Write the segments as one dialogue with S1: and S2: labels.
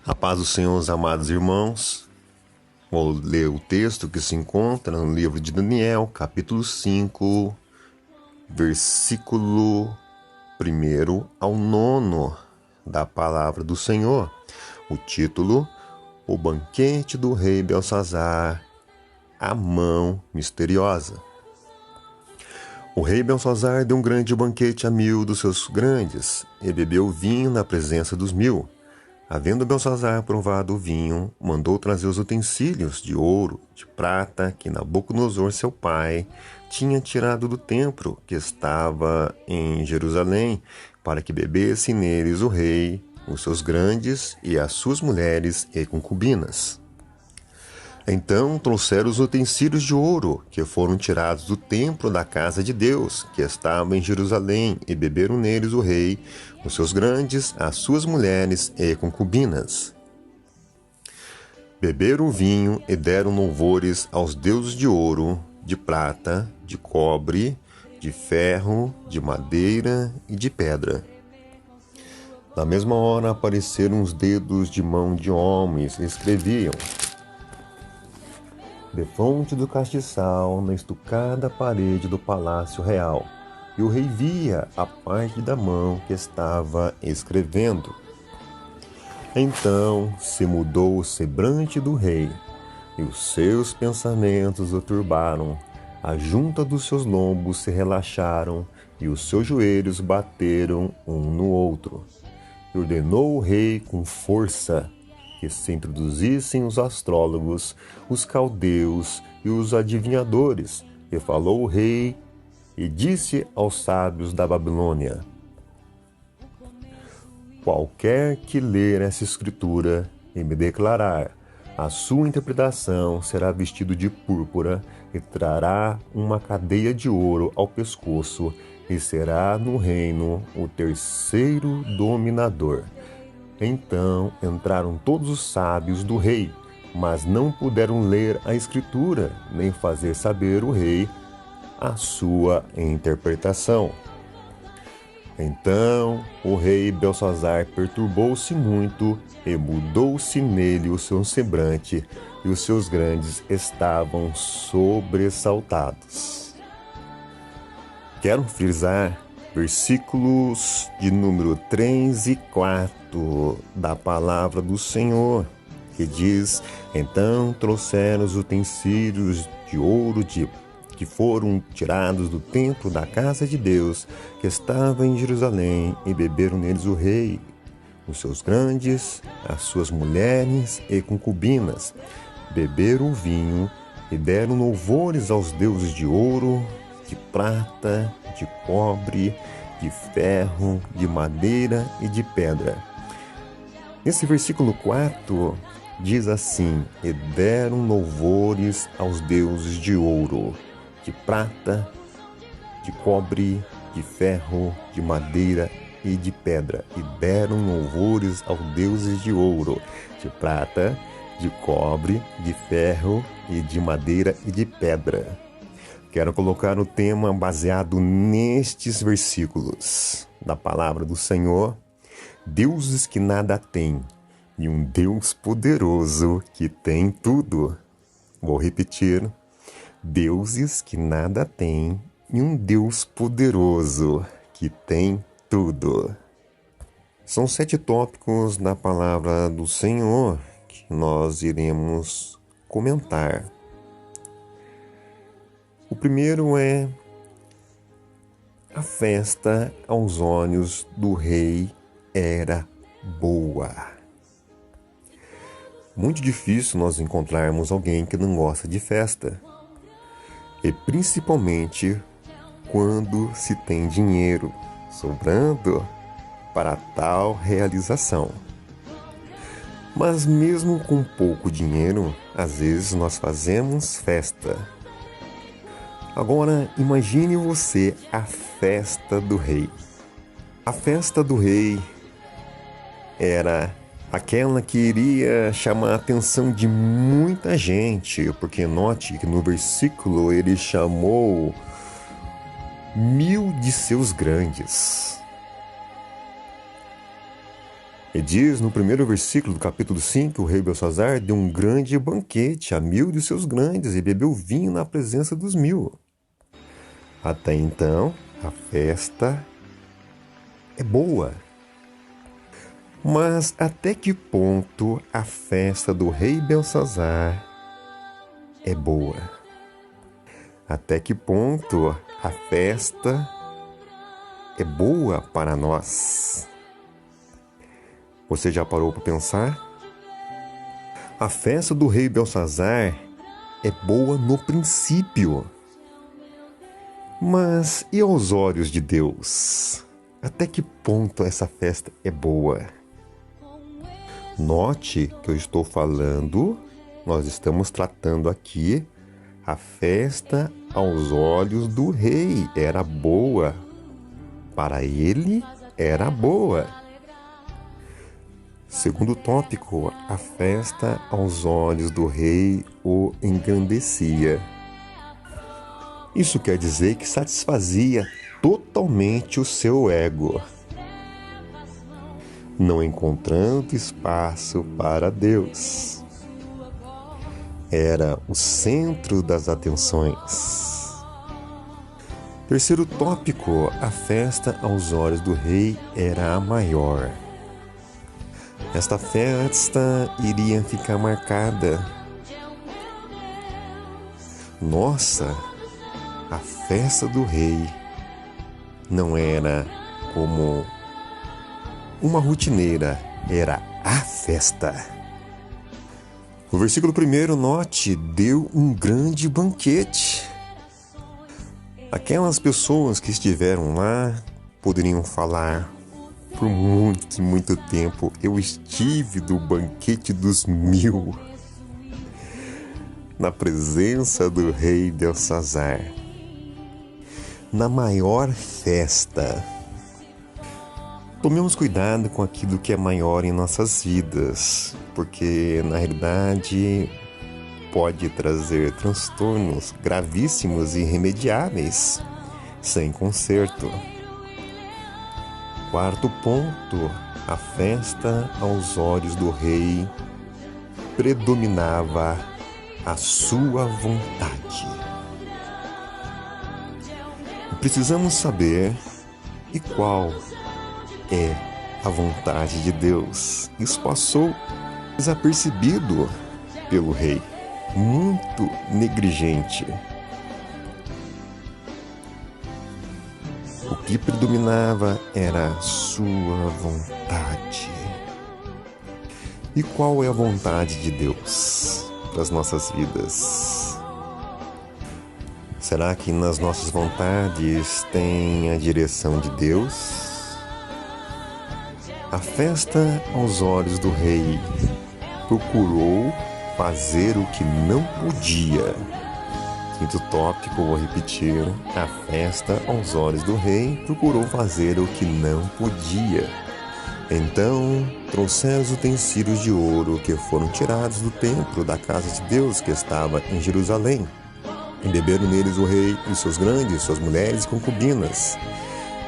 S1: A paz do Senhor, os amados irmãos. Vou ler o texto que se encontra no livro de Daniel, capítulo 5, versículo 1 ao 9 da palavra do Senhor. O título: O banquete do rei Belsazar, a mão misteriosa. O rei Belsazar deu um grande banquete a 1000 dos seus grandes, e bebeu vinho na presença dos 1000. Havendo Belsazar provado o vinho, mandou trazer os utensílios de ouro, de prata, que Nabucodonosor, seu pai, tinha tirado do templo que estava em Jerusalém, para que bebesse neles o rei, os seus grandes e as suas mulheres e concubinas. Então trouxeram os utensílios de ouro, que foram tirados do templo da casa de Deus, que estava em Jerusalém, e beberam neles o rei, os seus grandes, as suas mulheres e concubinas. Beberam o vinho e deram louvores aos deuses de ouro, de prata, de cobre, de ferro, de madeira e de pedra. Na mesma hora apareceram os dedos de mão de homens e escreviam: defronte do castiçal, na estucada parede do palácio real, e o rei via a parte da mão que estava escrevendo. Então se mudou o semblante do rei, e os seus pensamentos o turbaram, a junta dos seus lombos se relaxaram, e os seus joelhos bateram um no outro. E ordenou o rei com força que se introduzissem os astrólogos, os caldeus e os adivinhadores. E falou o rei e disse aos sábios da Babilônia: qualquer que ler essa escritura e me declarar a sua interpretação será vestido de púrpura e trará uma cadeia de ouro ao pescoço e será no reino o terceiro dominador. Então entraram todos os sábios do rei, mas não puderam ler a escritura, nem fazer saber o rei a sua interpretação. Então o rei Belsazar perturbou-se muito e mudou-se nele o seu semblante, e os seus grandes estavam sobressaltados. Quero frisar versículos de número 3 e 4 da palavra do Senhor, que diz: então trouxeram os utensílios de ouro que foram tirados do templo da casa de Deus, que estava em Jerusalém, e beberam neles o rei, os seus grandes, as suas mulheres e concubinas. Beberam o vinho e deram louvores aos deuses de ouro, de prata, de cobre, de ferro, de madeira e de pedra. Nesse versículo 4 diz assim: e deram louvores aos deuses de ouro, de prata, de cobre, de ferro, de madeira e de pedra. E deram louvores aos deuses de ouro, de prata, de cobre, de ferro e de madeira e de pedra. Quero colocar o tema baseado nestes versículos da palavra do Senhor: deuses que nada têm e um Deus poderoso que tem tudo. Vou repetir: deuses que nada têm e um Deus poderoso que tem tudo. São 7 tópicos da palavra do Senhor que nós iremos comentar. O primeiro é: a festa aos olhos do rei era boa. Muito difícil nós encontrarmos alguém que não gosta de festa. E principalmente quando se tem dinheiro sobrando para tal realização. Mas mesmo com pouco dinheiro, às vezes nós fazemos festa. Agora, imagine você a festa do rei. A festa do rei era aquela que iria chamar a atenção de muita gente, porque note que no versículo ele chamou 1000 de seus grandes. E diz no primeiro versículo do capítulo 5, o rei Belsazar deu um grande banquete a 1000 de seus grandes e bebeu vinho na presença dos 1000. Até então, a festa é boa. Mas até que ponto a festa do rei Belsazar é boa? Até que ponto a festa é boa para nós? Você já parou para pensar? A festa do rei Belsazar é boa no princípio. Mas e aos olhos de Deus? Até que ponto essa festa é boa? Note que eu estou falando, nós estamos tratando aqui a festa aos olhos do rei. Era boa. Para ele, era boa. Segundo tópico, a festa aos olhos do rei o engrandecia. Isso quer dizer que satisfazia totalmente o seu ego, não encontrando espaço para Deus. Era o centro das atenções. Terceiro tópico, a festa aos olhos do rei era a maior. Esta festa iria ficar marcada. Nossa, a festa do rei não era como uma rotineira, era a festa. O versículo 1, note, deu um grande banquete. Aquelas pessoas que estiveram lá poderiam falar: por muito tempo eu estive no banquete dos 1000, na presença do rei Belsazar, na maior festa. Tomemos cuidado com aquilo que é maior em nossas vidas, porque na realidade pode trazer transtornos gravíssimos e irremediáveis, sem conserto. Quarto ponto, a festa aos olhos do rei predominava a sua vontade. Precisamos saber e qual é a vontade de Deus. Isso passou desapercebido pelo rei, muito negligente. O que predominava era a sua vontade. E qual é a vontade de Deus para as nossas vidas? Será que nas nossas vontades tem a direção de Deus? A festa aos olhos do rei procurou fazer o que não podia. Quinto tópico, vou repetir. A festa aos olhos do rei procurou fazer o que não podia. Então trouxeram os utensílios de ouro que foram tirados do templo da casa de Deus que estava em Jerusalém. E beberam neles o rei e seus grandes, suas mulheres e concubinas.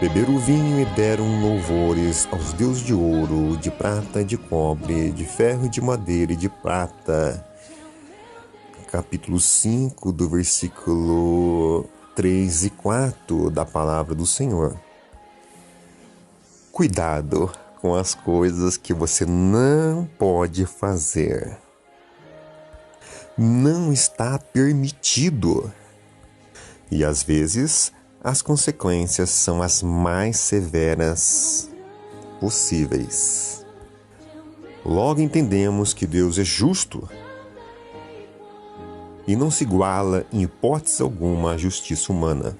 S1: Beberam o vinho e deram louvores aos deuses de ouro, de prata e de cobre, de ferro e de madeira e de prata. Capítulo 5, do versículo 3 e 4 da palavra do Senhor. Cuidado com as coisas que você não pode fazer. Não está permitido. E às vezes as consequências são as mais severas possíveis. Logo entendemos que Deus é justo e não se iguala em hipótese alguma à justiça humana.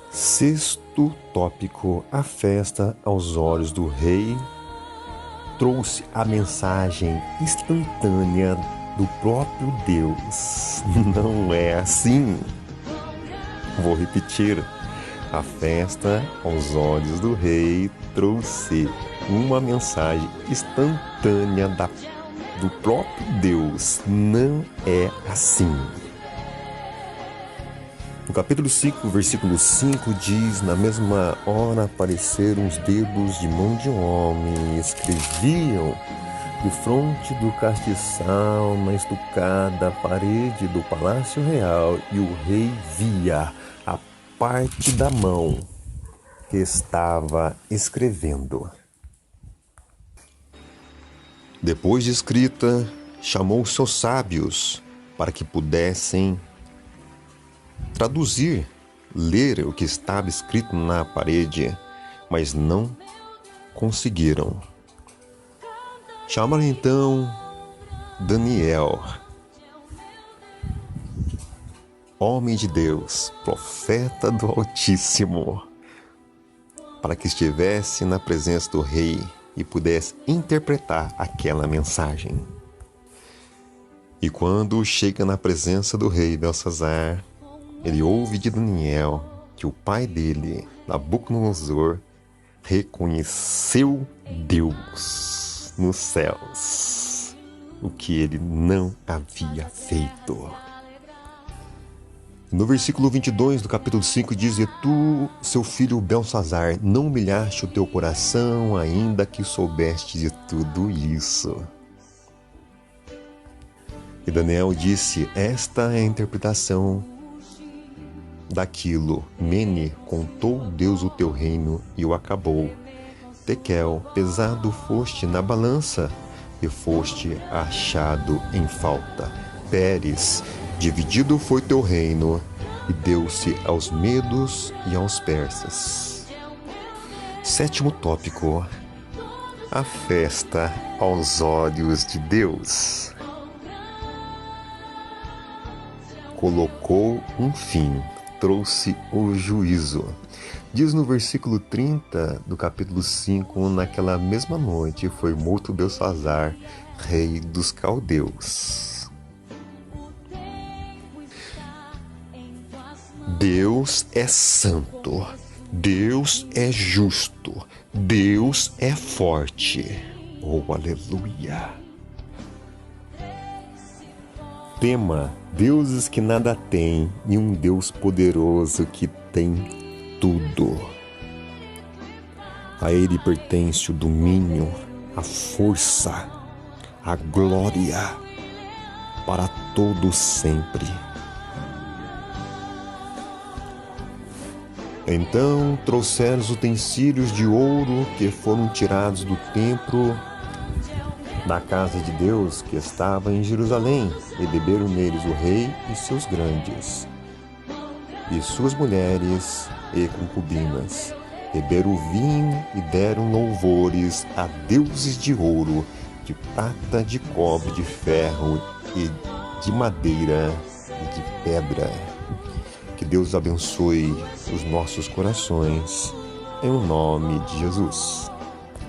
S1: Sexto tópico, a festa aos olhos do rei trouxe a mensagem instantânea do próprio Deus. Não é assim. Vou repetir. A festa aos olhos do rei trouxe uma mensagem instantânea do próprio Deus. Não é assim. No capítulo 5, versículo 5 diz: na mesma hora apareceram os dedos de mão de um homem e escreviam defronte do castiçal na estucada parede do palácio real, e o rei via a parte da mão que estava escrevendo. Depois de escrita, chamou seus sábios para que pudessem traduzir, ler o que estava escrito na parede, mas não conseguiram. Chamaram então Daniel, homem de Deus, profeta do Altíssimo, para que estivesse na presença do rei e pudesse interpretar aquela mensagem. E quando chega na presença do rei Belsazar, ele ouve de Daniel que o pai dele, Nabucodonosor, reconheceu Deus nos céus, o que ele não havia feito. No versículo 22 do capítulo 5 diz: e tu, seu filho Belsazar, não humilhaste o teu coração, ainda que soubeste de tudo isso. E Daniel disse: esta é a interpretação daquilo. Mene, contou Deus o teu reino e o acabou. Tekel, pesado foste na balança e foste achado em falta. Pérez, dividido foi teu reino e deu-se aos medos e aos persas. Sétimo tópico: a festa aos olhos de Deus. Colocou um fim, trouxe o juízo. Diz no versículo 30 do capítulo 5, naquela mesma noite foi morto Belsazar, rei dos caldeus. Deus é santo, Deus é justo, Deus é forte. Oh, aleluia! Tema: deuses que nada têm e um Deus poderoso que tem tudo. A Ele pertence o domínio, a força, a glória para todo sempre. Então trouxeram os utensílios de ouro que foram tirados do templo da casa de Deus que estava em Jerusalém, e beberam neles o rei e seus grandes, e suas mulheres e concubinas. Beberam o vinho e deram louvores a deuses de ouro, de prata, de cobre, de ferro e de madeira e de pedra. Que Deus abençoe os nossos corações, em nome de Jesus.